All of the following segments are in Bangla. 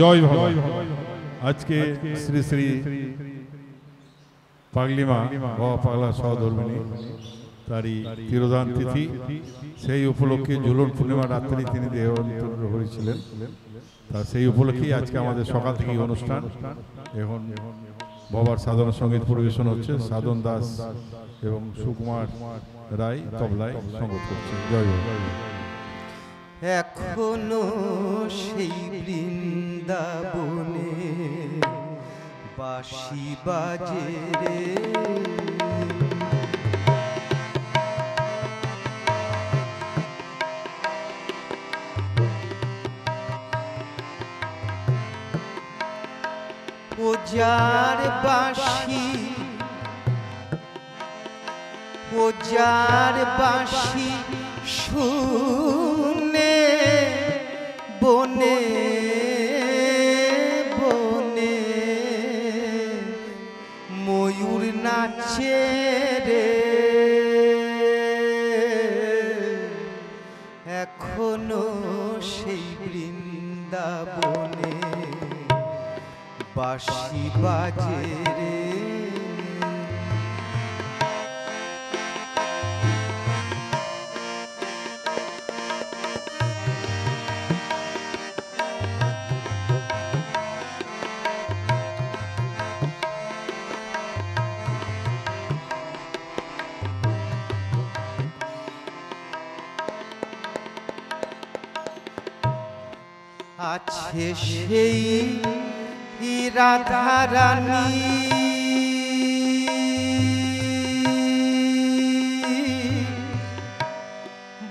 জয় বাবা। আজকে শ্রী শ্রী পাগলিমা বাবা পাগলা সহধর্মিনী তারই তিরোধান তিথি, সেই উপলক্ষে ঝুলন পূর্ণিমা রাত্রি তিনি দেহান্তর হয়েছিলেন। তা সেই উপলক্ষেই আজকে আমাদের সকাল থেকেই অনুষ্ঠান। এখন বাবার সাধনা সঙ্গীত পরিবেশন হচ্ছে। সাধন দাস এবং সুকুমার রায় তবলায় সঙ্গত করছে। জয় বাবা। এখনো সেই বৃন্দাবনে বাঁশি বাজে রে, ও যার বাঁশি, ও যার বাঁশি শুনে বনে বনে ময়ূর নাচে রে, এখনো সেই বৃন্দাবনে বাঁশি বাজে রে। আছে সেই রাধা রানী,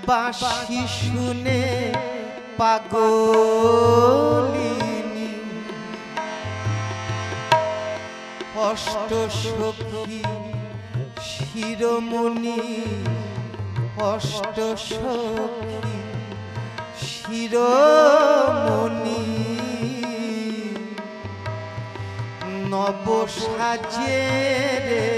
বাঁশি শুনে পাগলিনী, অষ্ট সখী শিরোমণি, অষ্ট সখী শিরোমণি, নব সাজে রে,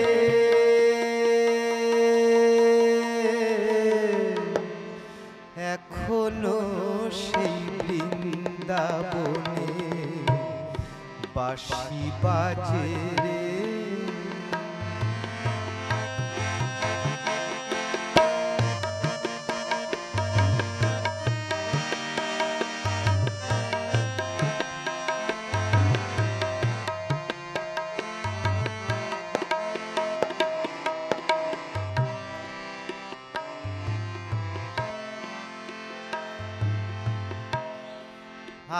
এখনো সেই বৃন্দাবনে বাঁশি বাজে রে।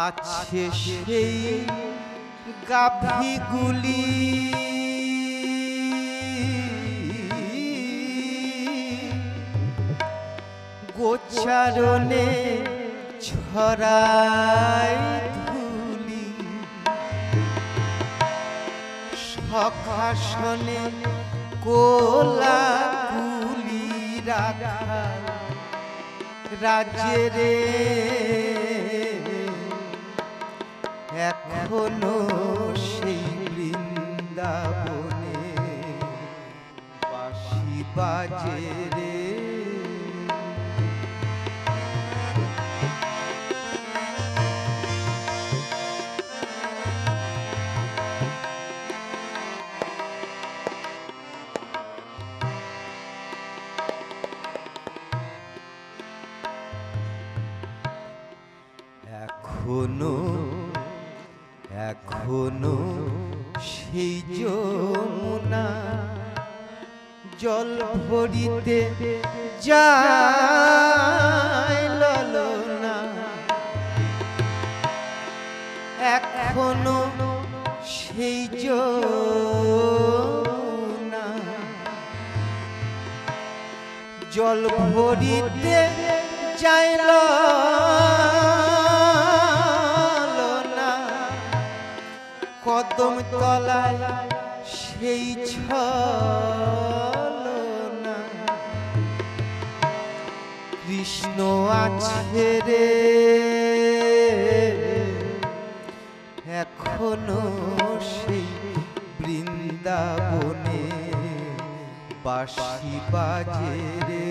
আছে সেই গাভীগুলি, গোচারণে ছড়ায় ধুলি, সখাসনে কোলাকুলি রাখা রাজে রে, এখনো সেই বৃন্দাবনে বাঁশি বাজে রে। এখনো এখনো সেই যমুনা জল ভরিতে যায় ললনা, এখনো সেই যমুনা জল ভরিতে যায় ললনা, কদম তলায় সেই ছলনা, কৃষ্ণ আছে রে, এখনো সেই বৃন্দাবনে বাঁশি বাজে রে।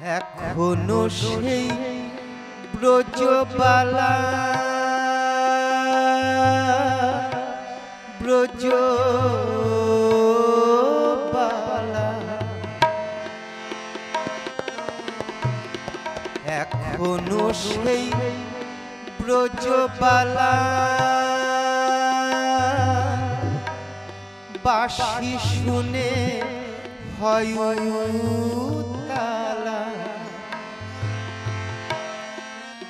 এখনো সেই ব্রজবালা ব্রজবালা এখনো সেই ব্রজবালা বাঁশি শুনে হয় তালা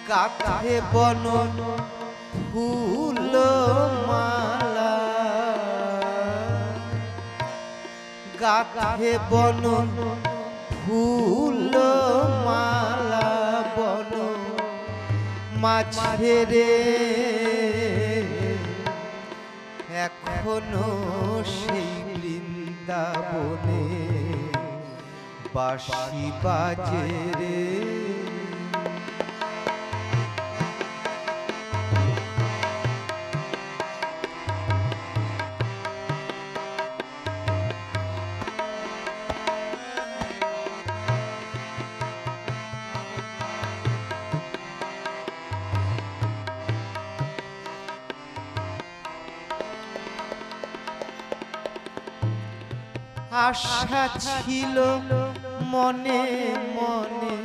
গাথে বনন ফুল মালা গাথে বনন ফুল মালা বন মাঝে রে এখনো সেই বৃন্দাবনে বাঁশি বাজে রে আশা ছিল মনে মনে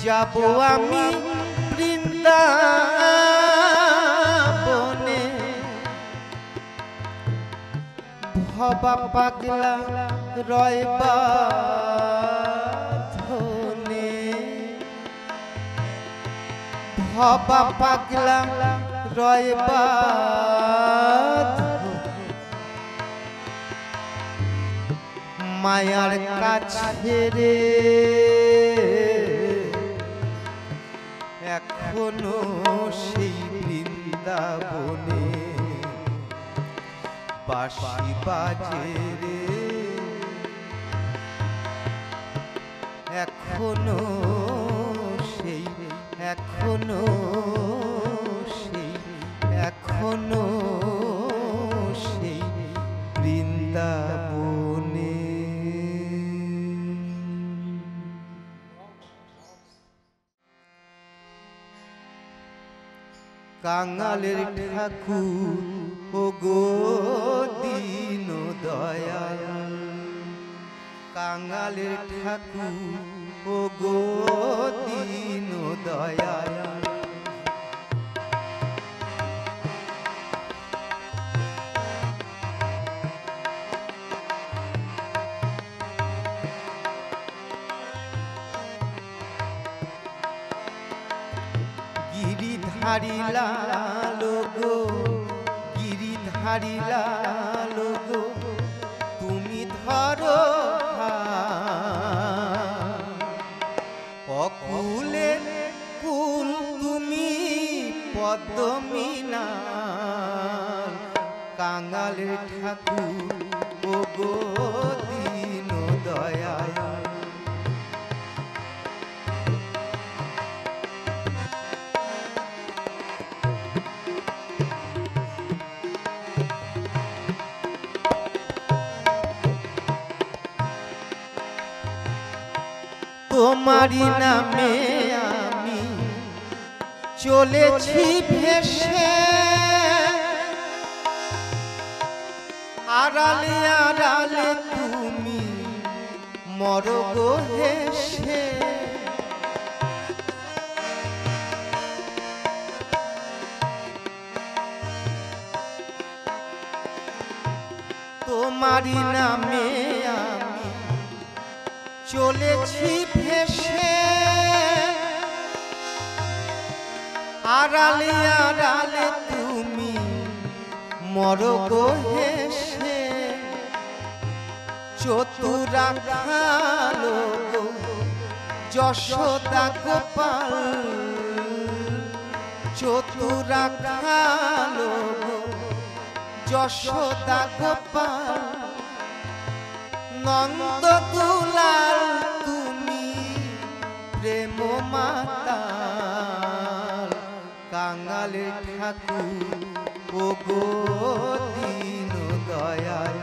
যাব আমি বৃন্দাবনে ভবা পাগলা রয় বাঁধনে ভবা পাগলা রয় বাঁধনে মায়ার কাছে রে এখনো সেই বৃন্দাবনে বাঁশি বাজে রে এখনো সেই এখনো সেই এখনো সেই বৃন্দাবনে কাঙালের ঠাকুর ও গো দীন দয়াল কাঙালের ঠাকুর ও গো দীন দয়াল গিরিধারী লাল গো গিরিধারী লাল গো তুমি ধরো অকুলের কুল তুমি পদ্মিনাল কাঙালের ঠাকুর ও গো দীন দয়াল তোমারি নামে আমি চলেছি ভেসে আড়ালে আড়ালে তুমি মরো গো হেসে তোমারি নামে আমি চলেছি ভেসে আড়ালে আড়ালে তুমি মরো গো হেসে চতুরা খালো গো যশোদা গোপাল চতুরা খালো গো যশোদা গোপাল নন্দ দুলাল তুমি প্রেম মাতাল কাঙালের ঠাকুর ও গো দীন দয়াল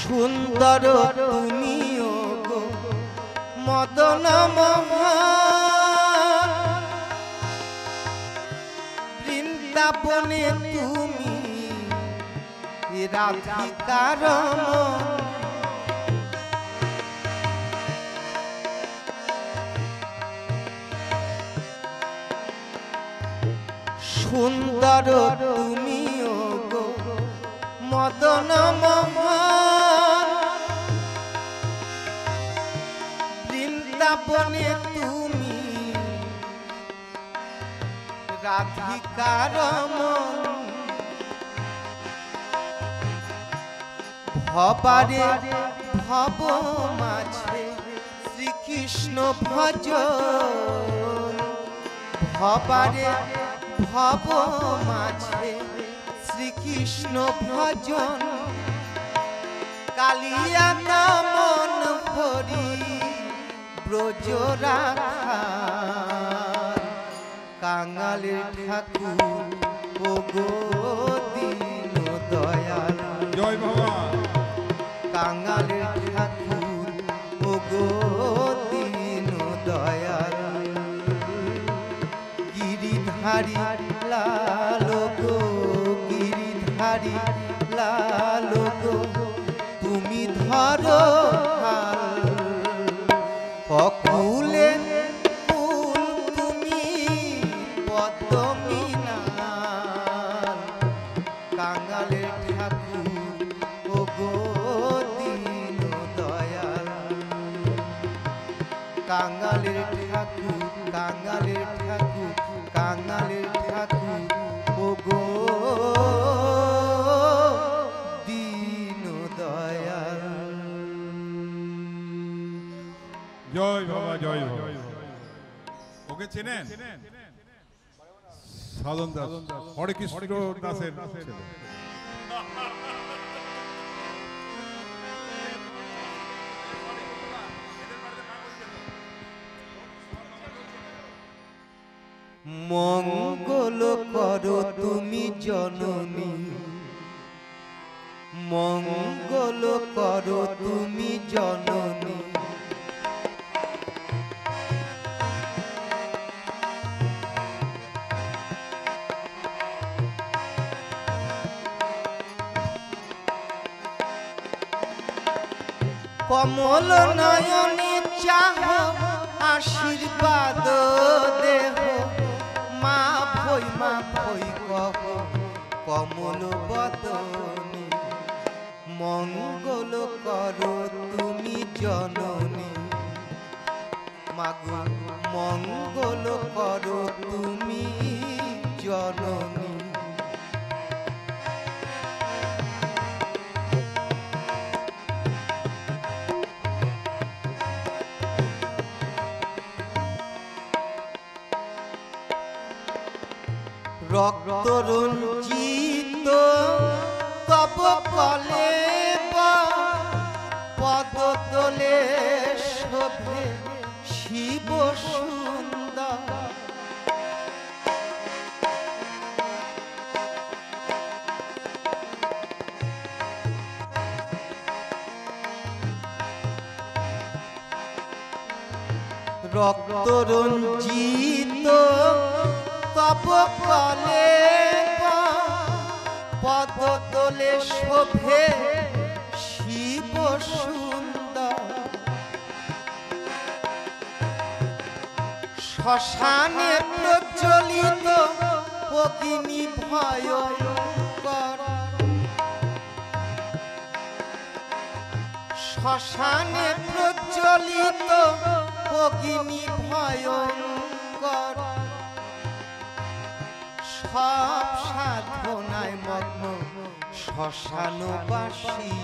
সুন্দর তুমিও গো মদন মোহন, বৃন্দাবনে তুমি রাধিকার মন। সুন্দর তুমিও গো মদন মোহন, বৃন্দাবনে তুমি রাধিকার মন। ভবারে ভব মাঝে শ্রীকৃষ্ণ ভজন, ভবারে ভব মাঝে শ্রীকৃষ্ণ ভজন। কালিয়া মন ভরি ব্রজ রাখাল, কাঙালের ঠাকুর ও গো দীন দয়াল। জয় বাবা। কাঙালের ঠাকুর ও গো দীন দয়াল, গিরিধারী লাল গো গিরিধারী লাল গো তুমি ধরো হাল। অকুলে ফুল তুমি পদ্মিনাল, কাঙালের ঠাকুর ও গো দীন দয়াল। কাঙালের ঠাকুর কাঙালের ঠাকুর কাঙালের ঠাকুর ও গো দীন দয়াল। জয় বাবা জয় বাবা। ওকে চেনেন? সাধন দাস, হরে কৃষ্ণ দাসের ছেলে। মঙ্গল করো তুমি জননী, মঙ্গল করো তুমি জননী। কমল নয়নে চাহ আশীর্বাদ দেহ, মা ভৈ কহ কমল বদনে। মঙ্গল করো তুমি জননী, মাগো মঙ্গল করো তুমি জননী। রক্ত রঞ্জিত তব কলে পদতলে শোভে শিব সুন্দর। রক্ত রঞ্জিত তব কলে পদতলে শোভে শিব সুন্দর। শ্মশানে প্রজ্বলিত অগ্নি ভয়ঙ্কর, শ্মশানে প্রজ্বলিত অগ্নি ভয়ঙ্কর। সব সাধনায় মগ্ন শ্মশানবাসিনী,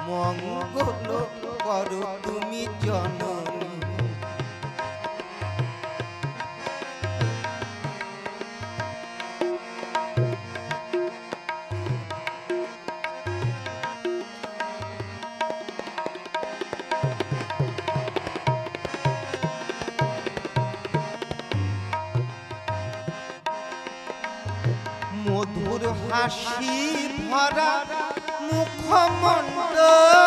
মঙ্গল করো তুমি জননী। মধুর হাসি ভরা মুখমণ্ডলে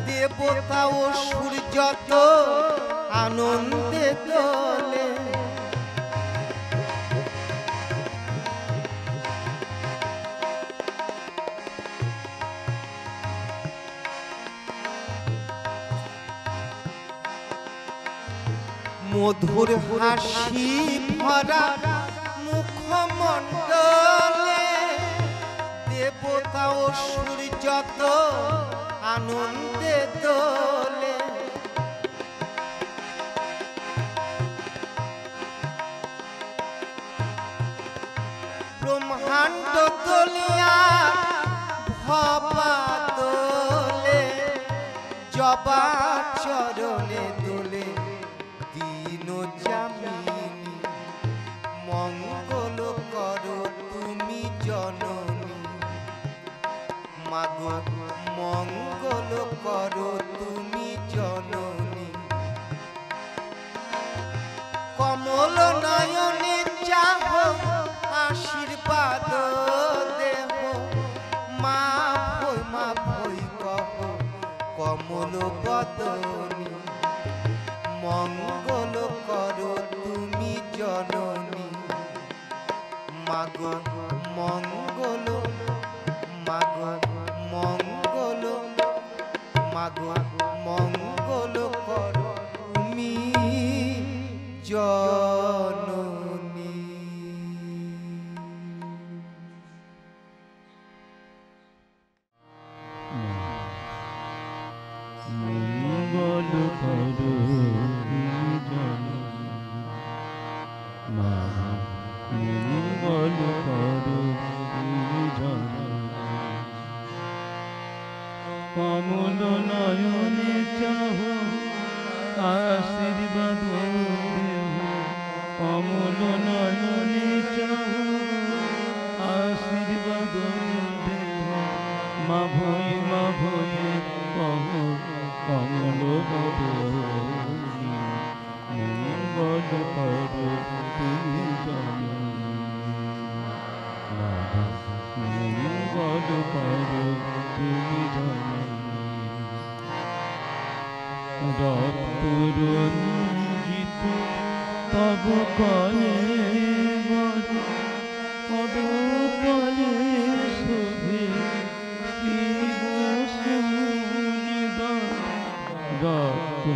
দেবতা ও সূর্য তো আনন্দে দোলে। মধুর হাসি ভরা মুখমণ্ডলে দেবতা ও সূর্য তো আনন্দে দোলে। ব্রহ্মাণ্ড দোলিয়া ভবা দোলে, জবা চরণে দোলে দীন জামিনী। মঙ্গল করো তুমি জননী, মাগো মঙ্গল করো তুমি জননী। কমল নয়নে চাহ আশীর্বাদ দেহ, মা ভই কহ কমল বদনী। মঙ্গল করো তুমি জননী, মাগো মঙ্গল, মাগো মঙ্গল, মাগো মঙ্গল করো তুমি জননী। মঙ্গল করো মঙ্গল করো কমল নয়নে চাহ আশীর্বাদ দেহ, কমল নয়নে চাহ আশীর্বাদ দেহ। মা ভয়ে কহ কমল বদনী। মঙ্গল করো তুমি জননী, মঙ্গল করো তুমি জননী। রক্তরঞ্জিত তব কলে পদকলে শোভে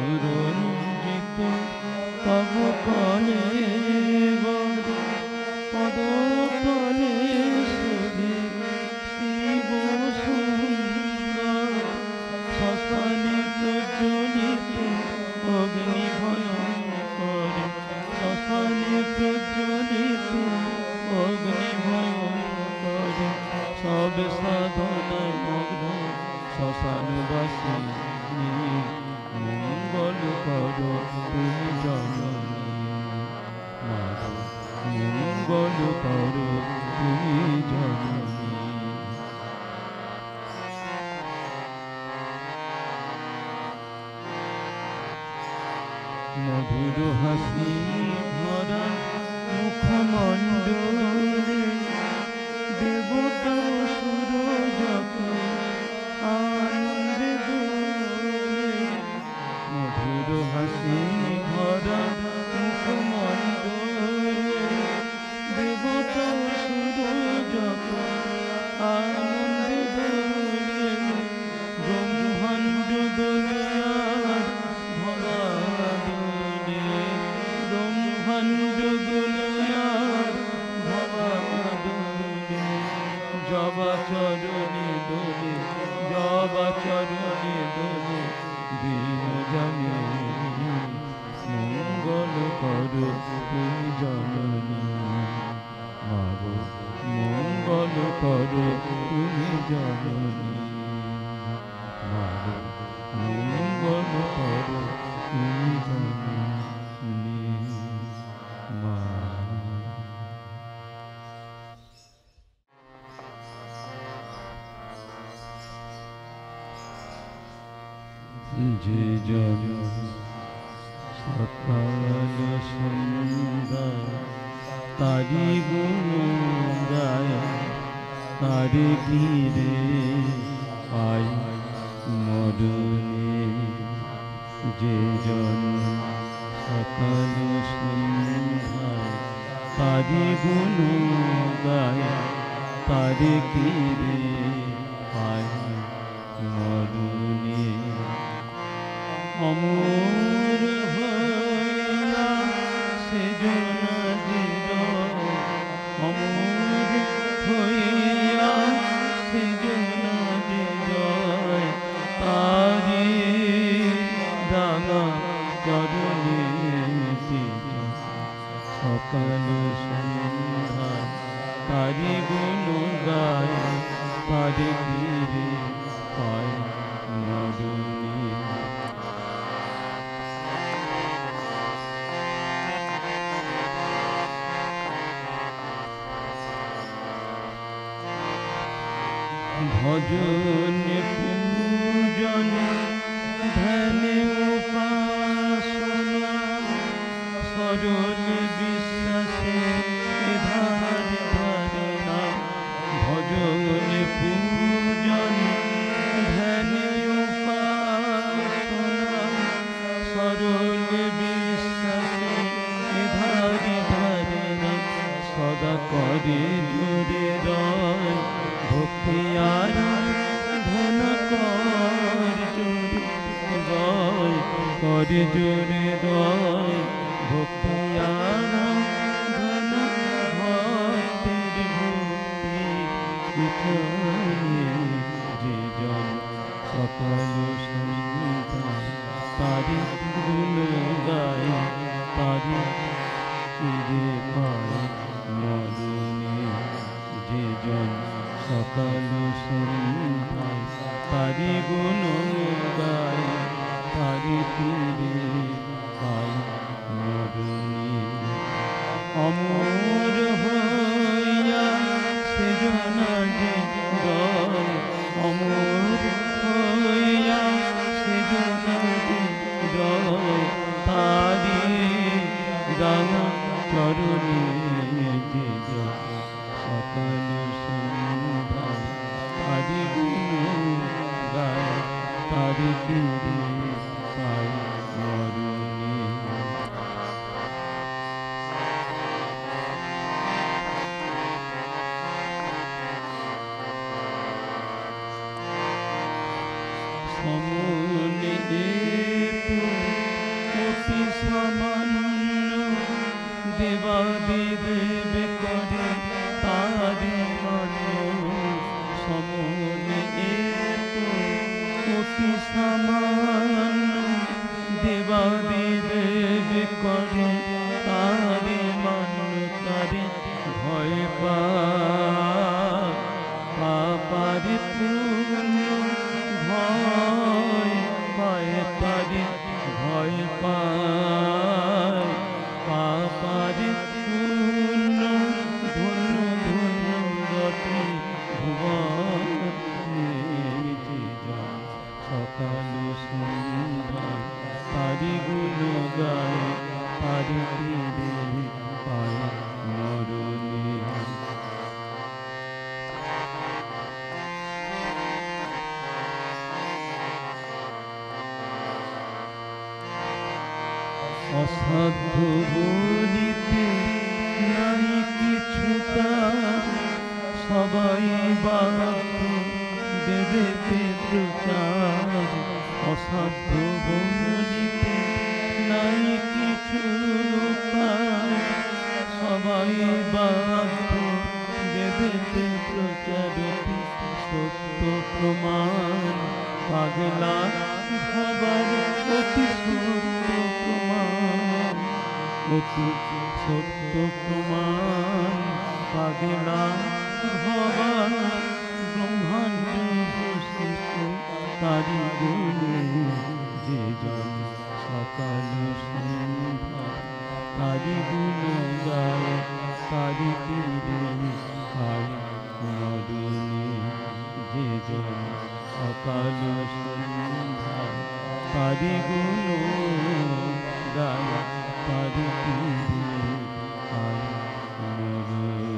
রক্তরঞ্জিত তব কলে পদকলে শোভে শিব সুন্দর। শ্মশানে প্রজ্বলিত অগ্নি ভয়ঙ্কর, শ্মশানে প্রজ্বলিত অগ্নি ভয়ঙ্কর। সব সাধনায় মগ্ন শ্মশানবাসী, মঙ্গল করো তুমি জননী। মাগো মঙ্গল করো তুমি জননী। মধুর হাসি ভরা মুখমণ্ডলে দেবতা সুরজক আনন্দে দোলে। মধুর হাসি ভরা মুখমণ্ডলে দেবতা সুরজক আনন্দে দোলে। ব্রহ্মাণ্ড দোলে আর ভবা দোলে, ব্রহ্মাণ্ড দোলে আর ভবা দোলে। জবা চরণে দোলে, জবা চরণে দোলে দীন জামিনী। মঙ্গল করো তুমি জননী, মাগো মঙ্গল করো তুমি জননী। মাগো মঙ্গল করো তুমি জননী। মা যে জন সকাল সন্ধ্যা তারি গুণ গায়, তারে ঘিরে পাই মরণে। যে জন সকাল সন্ধ্যায় তারি গুণ গায়, তারে ঘিরে পাই মরণে। অমর হইয়া সেজন হৃদয়, অমর হইয়া সেজন হৃদয়, তারি রাঙা চরণে। সকাল সন্ধ্যায় তারি গুণ গায়, তারি ঘিরে পায় মরণে। ভজনে পূজনে ধ্যানে উপাসনা, সরল বিশ্বাসে ধারে ধারে না। ভজনে পূজনে ধ্যানে উপাসনা, সরল বিশ্বাসে ধারে ধারে না। সদা করে জোরে রয় ভক্তি আর ধন কর জোরে রয়, করে জোরে রয় ভক্তি আর ধন ভক্তের ভক্তি উঠায়ে। যে জন সকাল সন্ধ্যায় তারি গুণ গায়, তারি ফিরে পায় মরণে। যে জন সকাল সন্ধ্যায় তারি গুণ গায়, তারি ফিরে পায় মরণে। অমর হইয়া সেজন হৃদয়, অমর হইয়া সেজন হৃদয়, তারি রাঙা চরণে। যে জন সকাল সন্ধ্যায় তারি গুণ গায়, তারি ফিরে পায় মরণে। সমনে অতি সামান্য দেবাদিদেব করে তারি মান্য। সমনে অতি সামান্য দেবাদিদেব করে তারি মান্য। তারে ভয় পাপারে পূর্ণ ভয় পায়, তারে ভয় পায় পাপারে পূর্ণ। ধন্য ধন্য রতি ভুবনে। যে জন সকাল সন্ধ্যায় তারি গুণ গায়, তারি ফিরে পায় মরণে। অসাধ্য বলিতে নাই কিছু তার, সবাই বাধ্য বেদেতে প্রচার। অসাধ্য বলিতে নাই কিছু তার, সবাই বাধ্য বেদেতে প্রচার। সত্য প্রমাণ পাগলা হবার অতি সত্য প্রমাণ, অতি সত্য প্রমাণ পাগলা হবার। ব্রহ্মাণ্ড বসিত তারি গুণে। যে জন সকাল সন্ধ্যায় তারি গুণ গায়, তারি ফিরে পায় মরণে। যে জন সকাল সন্ধ্যায় তারি গুণ গায়, তারি ফিরে পায় মরণে।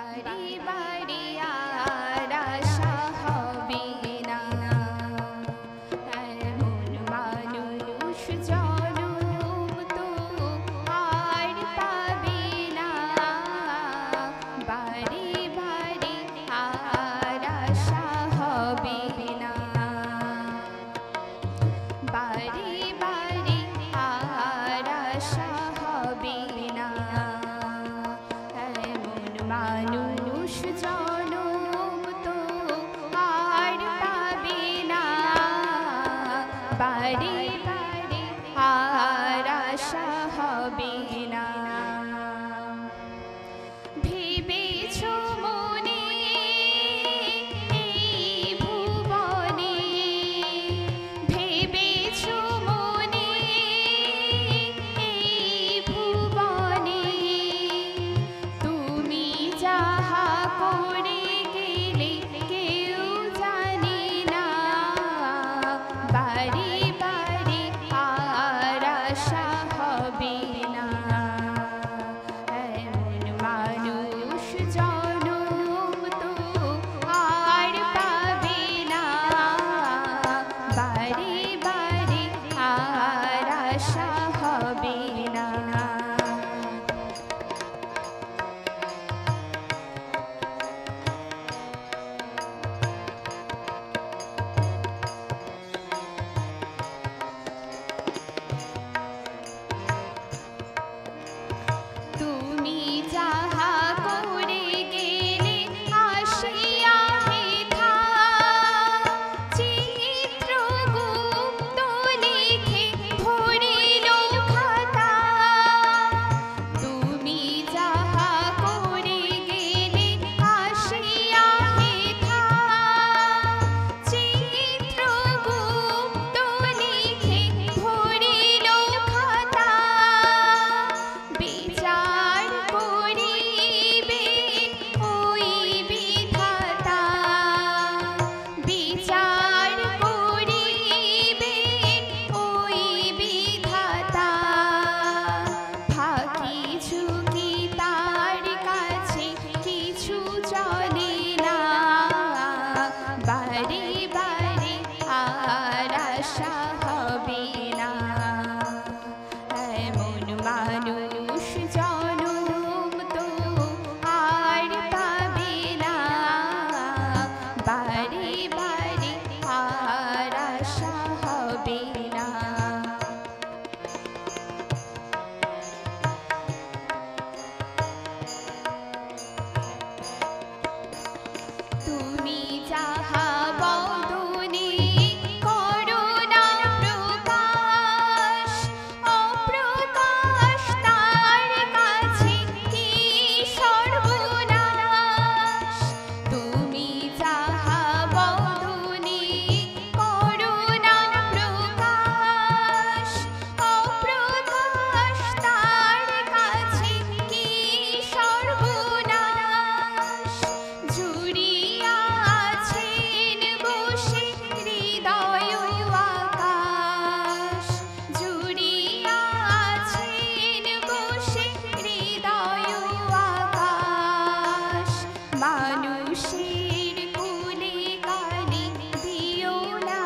বাড়ি বাড়ি আর আশা হবে না, এমন মানুষ জনম তো আর পাবে না। বাড়ি বাড়ি আর আশা হবে না, বাড়ি বাড়ি আর আশা হবে না, এমন মানুষ জনম তো আর পাবে না। বাড়ি বাড়ি আর আশা হবে না। ভেবেছো মনে এই ভুবনে, ভেবেছো মনে এই ভুবনে, তুমি যাহা করে গেলে কেউ জানে না। বাড়ি বাড়ি আর আশা হবে না, এমন মানুষ জনম তো আর পাবে না। বাড়ি বাড়ি আর আশা হবে না। তুমি যাহা করে গেলে আসিয়া হেথা, চিত্রগুপ্ত লিখে ভরিল খাতা। তুমি যাহা করে গেলে আসিয়া হেথা, চিত্রগুপ্ত লিখে ভরিল খাতা। বিচার করিবেন ওই বিধাতা, বিচার করিবেন ওই বিধাতা। ফাঁকি ঝুঁকি তার কাছে কিছু চলে না। বাড়ি বাড়ি আর আশা হবে না, এমন মানুষ জনম তো আর পাবে না। বাড়ি বাড়ি আর আশা হবে না। তুমি যাহা বদনে করো না প্রকাশ, অপ্রকাশ তার কাছে কি সর্বনাশ। তুমি যাহা বদনে করো না প্রকাশ, অপ্রকাশ তার কাছে কি সর্বনাশ। জুড়িয়া আছেন বসে হৃদয় আকাশ, জুড়িয়া আছেন বসে হৃদয় আকাশ। মানুষের কুলে কালি দিও না,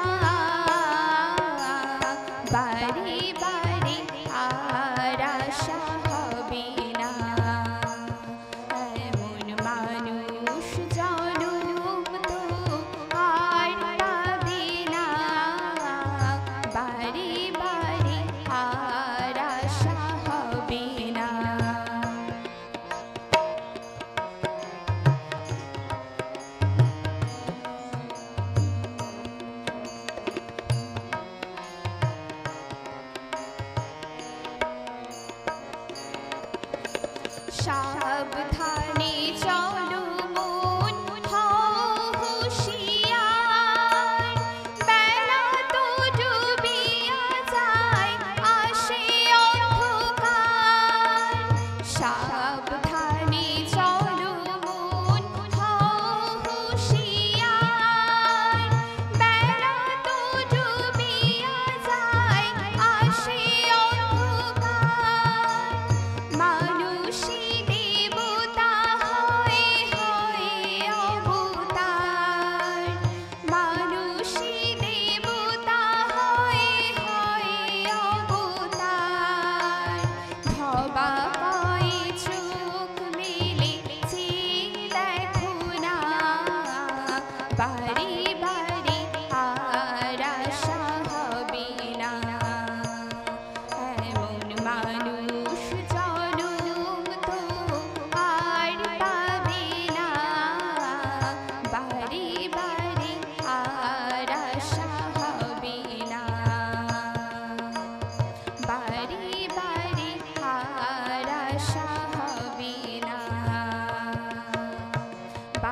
বাড়ি বাড়ি আর আশা হবে না, এমন মানুষ জনম তো আর পাবে না। বাড়ি বাড়ি আর আশা হবে না। সাবধানে চলো মন হও হুঁশিয়ার, বেলা তো ডুবিয়া যায় আসে অন্ধকার। সাবধানে চলো মন হও হুঁশিয়ার, বেলা তো ডুবিয়া যায় আসে অন্ধকার। মানুষী দেবতা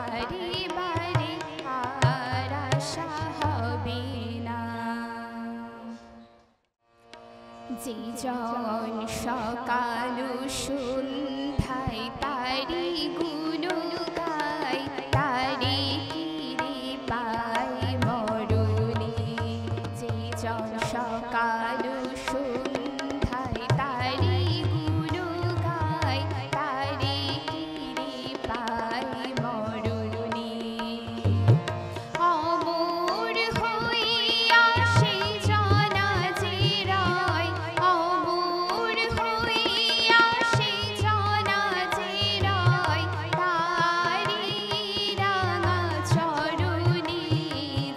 বারে বারে আর আশা হবে না। যে জন সকাল সন্ধ্যায় তারি গুণ গায়, তারি কিরে পায় মরণে। যে জন সকাল সন্ধ্যায় তারি গুণ গায়, তারি কিরে পায় মরণে। অমর হইয়া সে জনা যে রয়, অমর হইয়া সে জনা যে রয়, তারি রাঙা চরণে।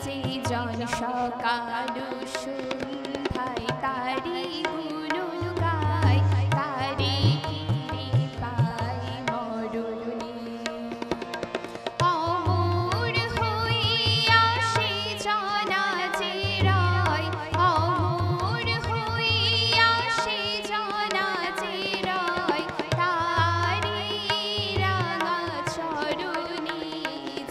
যে জন সকাল সন্ধ্যায় তারি গুণ গায়, তারি কিরে পায় মরণে। অমর হইয়া সে জনা যে রয়, অমর হইয়া সে জনা যে রয়, তারি রাঙা চরণে।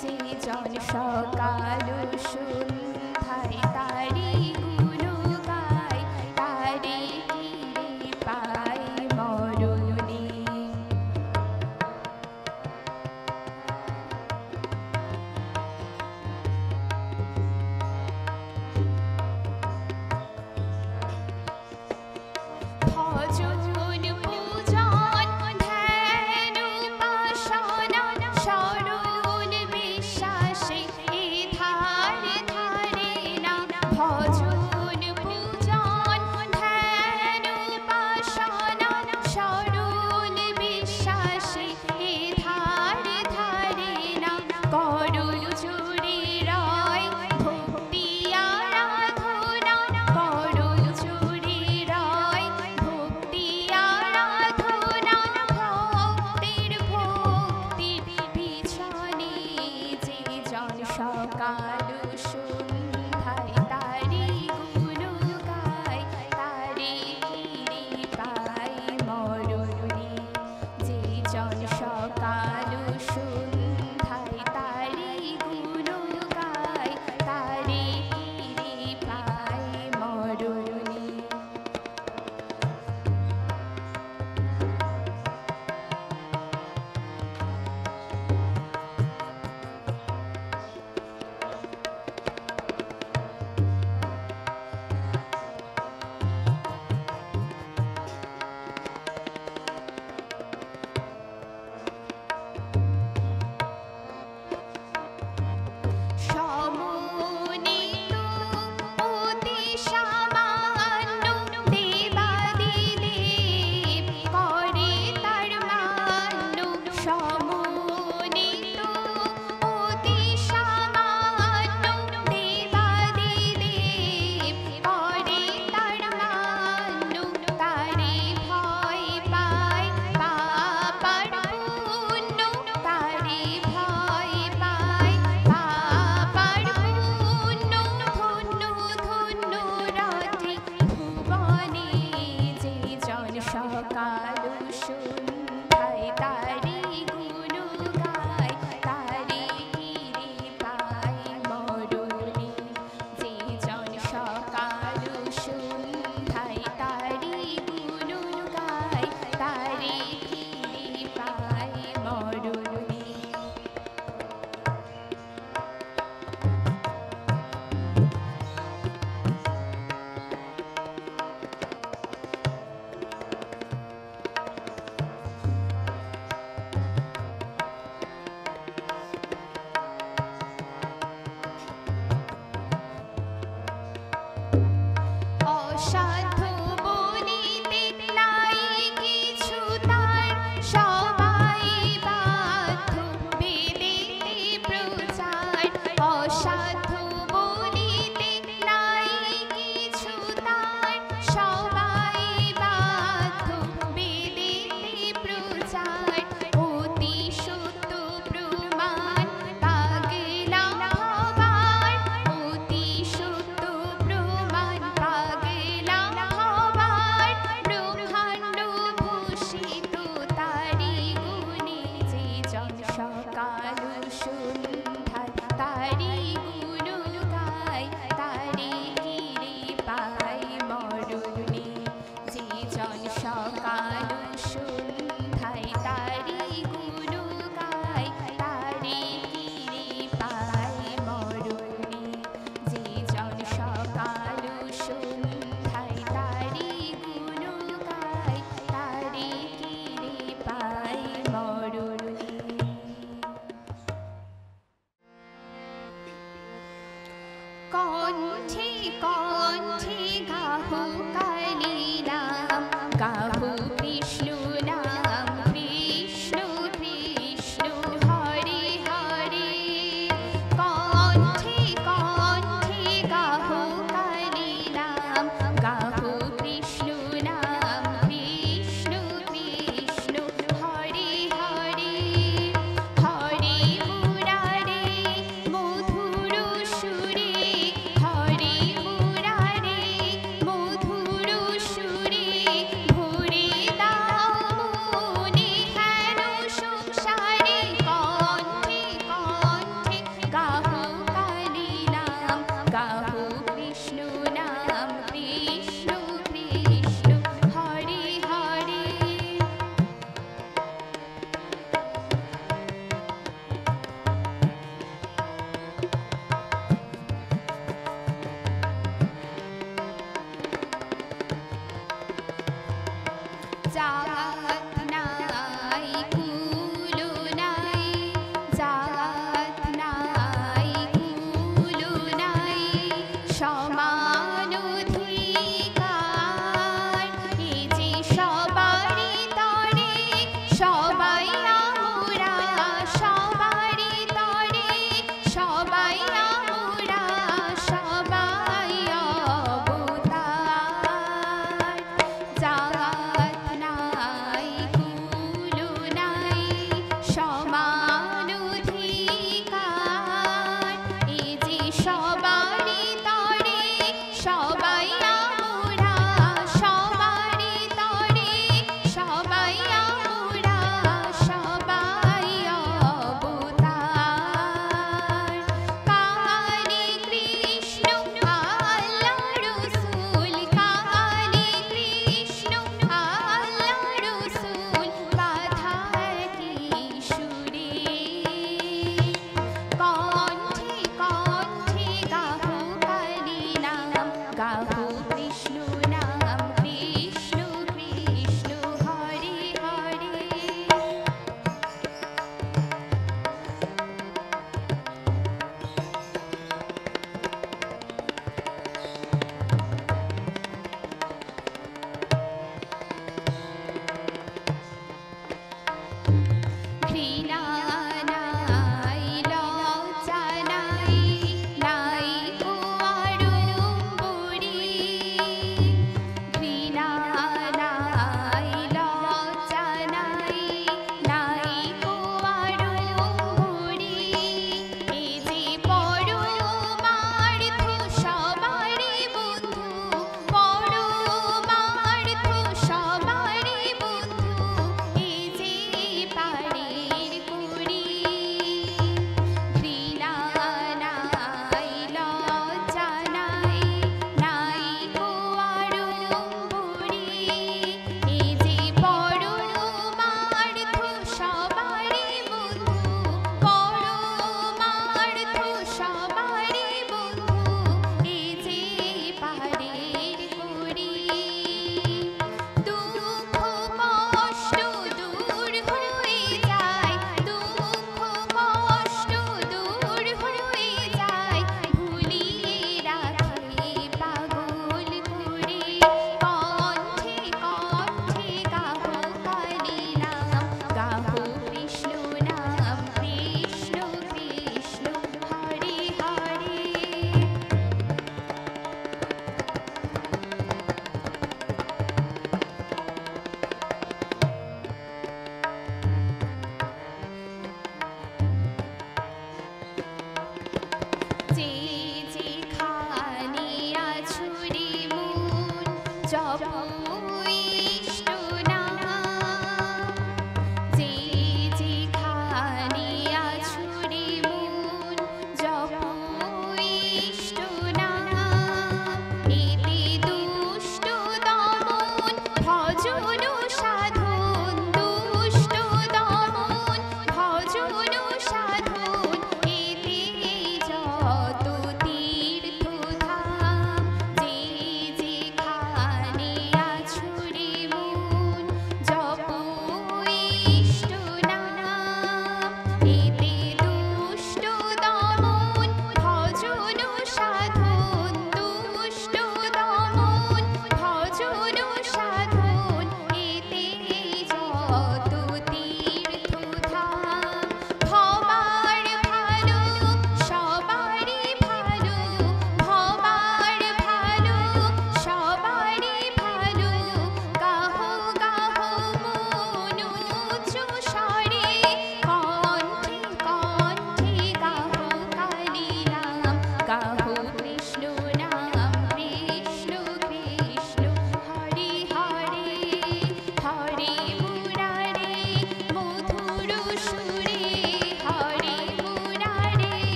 যে জন সকাল সন্ধ্যায় তারি গুণ গায়, তারি কিরে পায় মরণে। ভজন পূজন ধ্যান উপাসনা শরণ বিশ্বাসে এ ধারে ধারে না। ভজন পূজন ধ্যান উপাসনা শরণ বিশ্বাসে এ ধারে ধারে না। করো জোরে রয় ভক্তি আরাধনা, করো জোরে রয় ভক্তি আরাধনা। ভক্তির ভক্তির পিছনে যে জন সকাল সন্ধ্যায় তারি গুণ গায়, তারি কিরে পায় মরণে। যে জন সকাল সন্ধ্যায় তারি গুণ গায়, তারি কিরে পায় মরণে। কণ্ঠে কণ্ঠে গাহু কালী নাম গাহু কৃষ্ণ নাম কৃষ্ণ কৃষ্ণ হরে হরে কণ্ঠে